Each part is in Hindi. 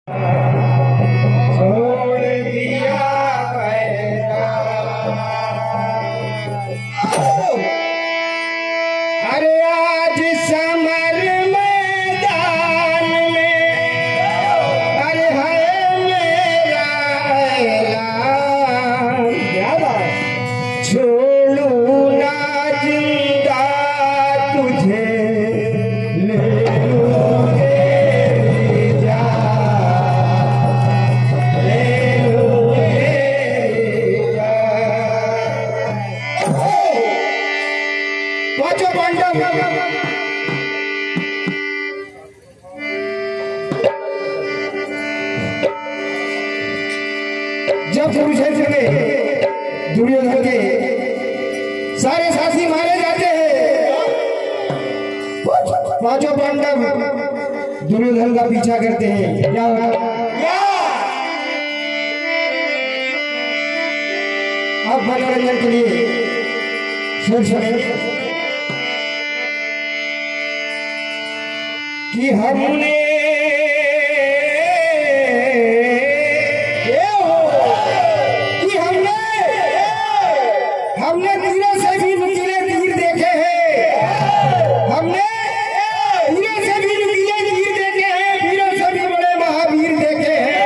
छोड़ दिया अरे आज समर मैदान में अरे है मेरा ऐलान छोड़ू ना जिंदा तुझे ले लूंगे जान ले लूंगे जान। पांचों पांडव जब कुरुक्षेत्र में दुर्योधन के सारे साथी मारे जाते हैं, पांचों पांडव दुर्योधन का पीछा करते हैं। क्या अब मनोरंजन के लिए शेर सुने कि हमने हमने तीरों से भी नुकीले तीर देखे हैं, हमने तीरों से भी नुकीले तीर देखे हैं, वीरों से भी बड़े महावीर देखे हैं।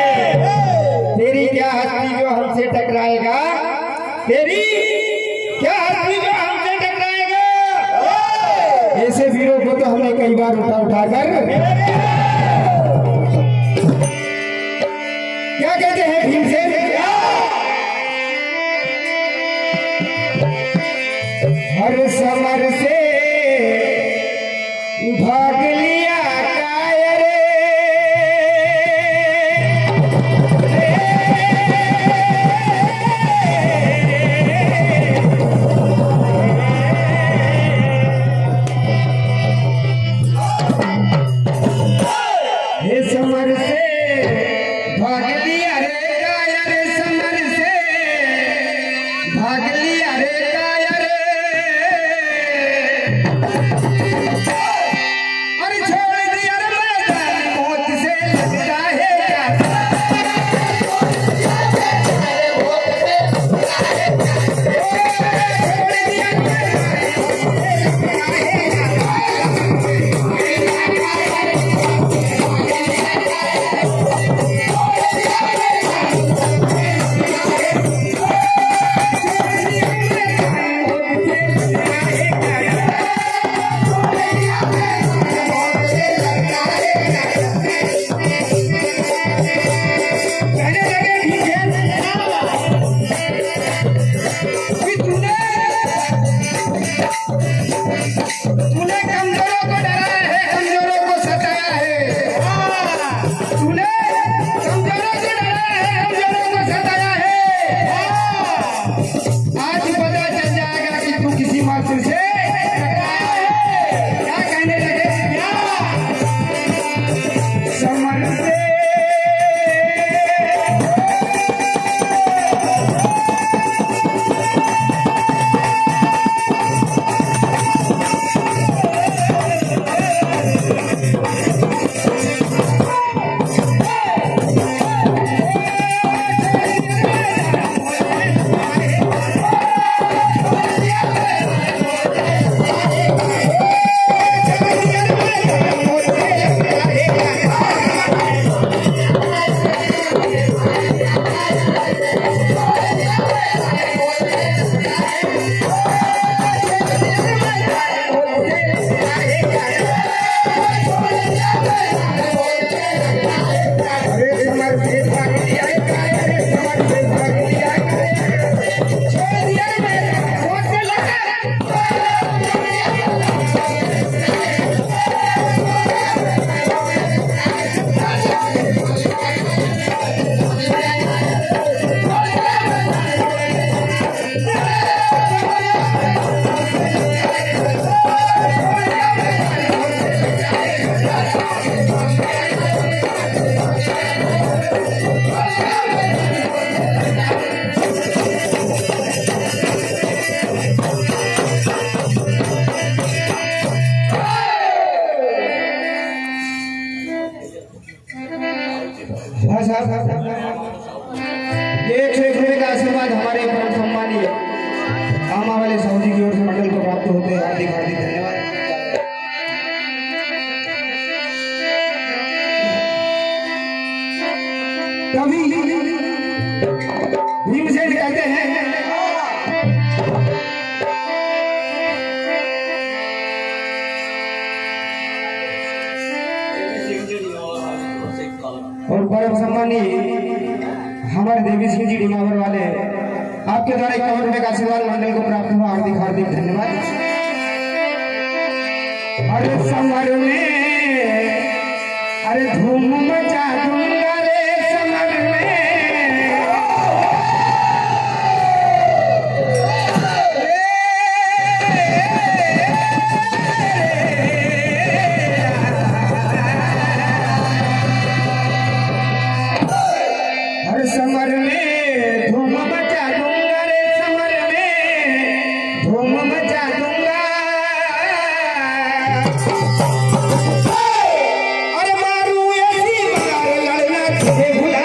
तेरी क्या हस्ती जो हमसे टकराएगा, तेरी क्या हस्ती जो हमसे टकराएगा। ऐसे वीरों को तो हमने कई बार उठाकर क्या कहते हैं भीमसेन, हर समर से भाग लिया कायर हे समर से भाग लिया रे कायर, समर से भाग लिया रे कायर। अरे छोड़ दिया रे मैदान मौत से लगता है क्या हाँ साहब, ये 101 रुपये का आशीर्वाद हमारे परम सम्मानीय आमा वाले सऊदी की ओर से मंडल को प्राप्त होते हैं। हार्दिक हार्दिक धन्यवाद। कभी भीमसेन कहते हैं और परम सम्मानीय हमारे देवी सिंह जी डिमावर वाले आपके द्वारा 51 रुपये का आशीर्वाद मंडल को प्राप्त हुआ। हार्दिक हार्दिक धन्यवाद। अरे समर में अरे धूम मचा दूंगा रे समर में, अरे समर में धूम मचा दूंगा रे समर में धूम मचा दूंगा। अरे मारू ऐसी मार लड़ना तुझे भुला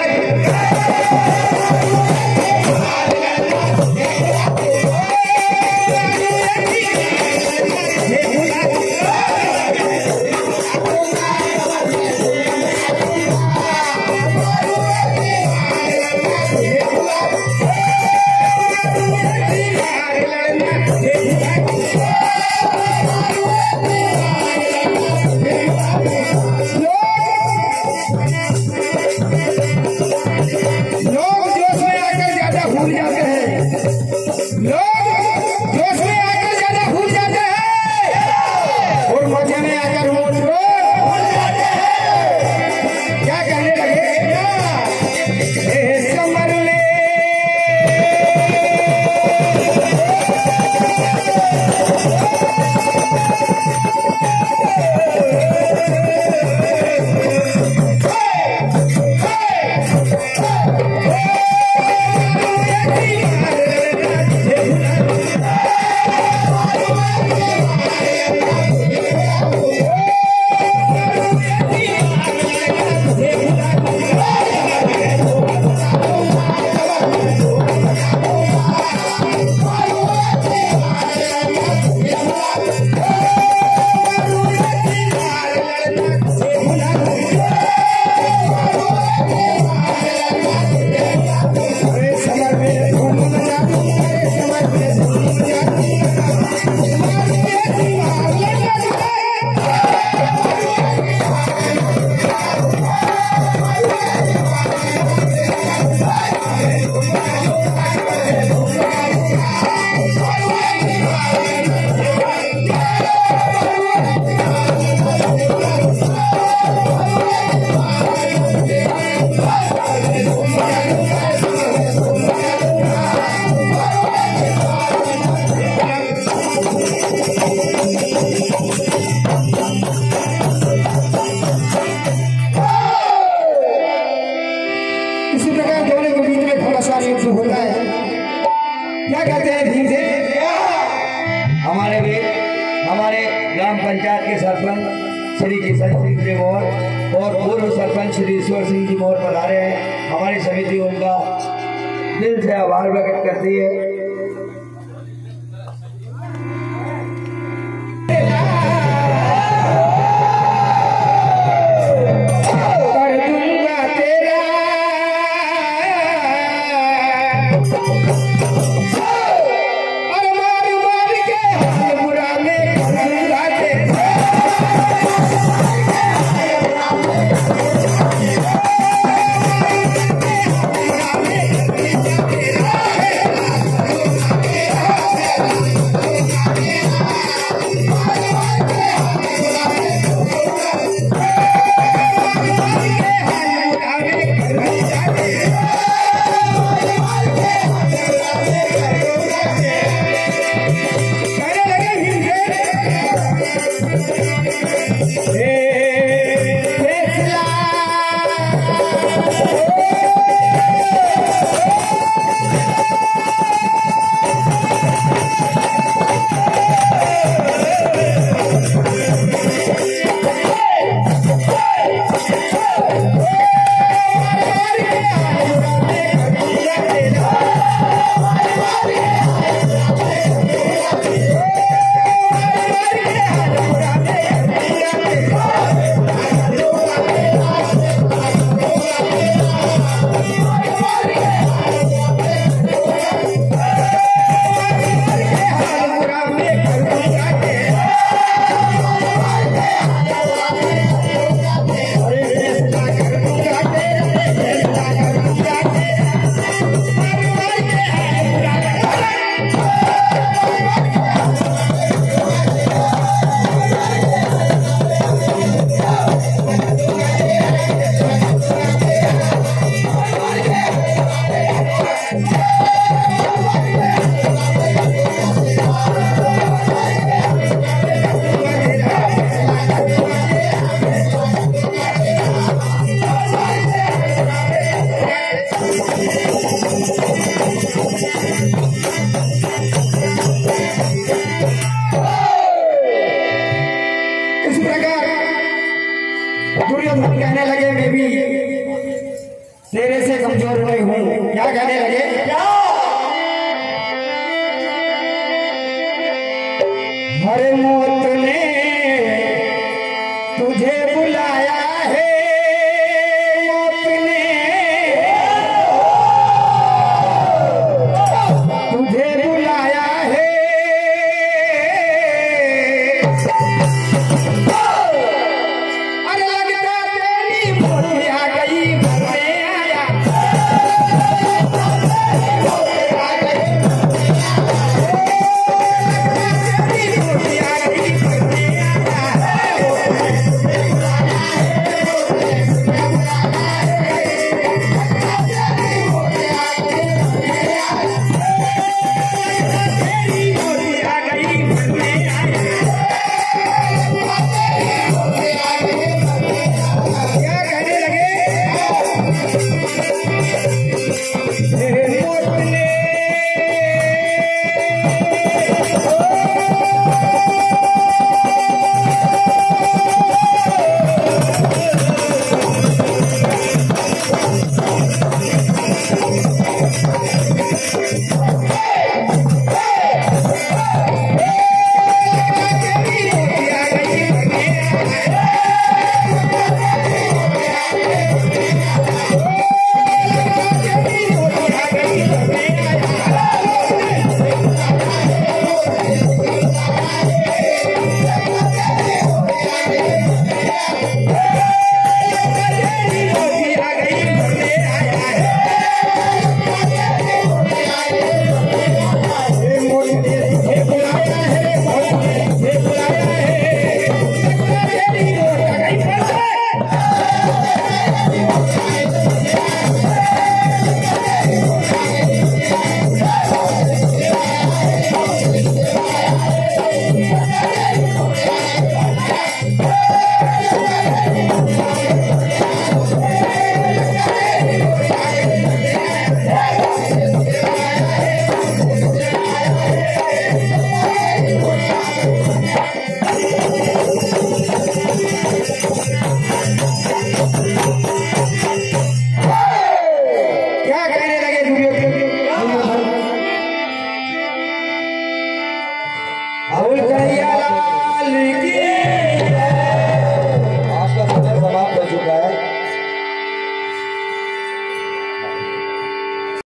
होता है। क्या कहते हैं भीमसेन? हमारे ग्राम पंचायत के सरपंच श्री किशन सिंह जी मोर और पूर्व सरपंच श्री ईश्वर सिंह जी मोर पधारे हैं। हमारी समिति उनका दिल से आभार प्रकट करती है।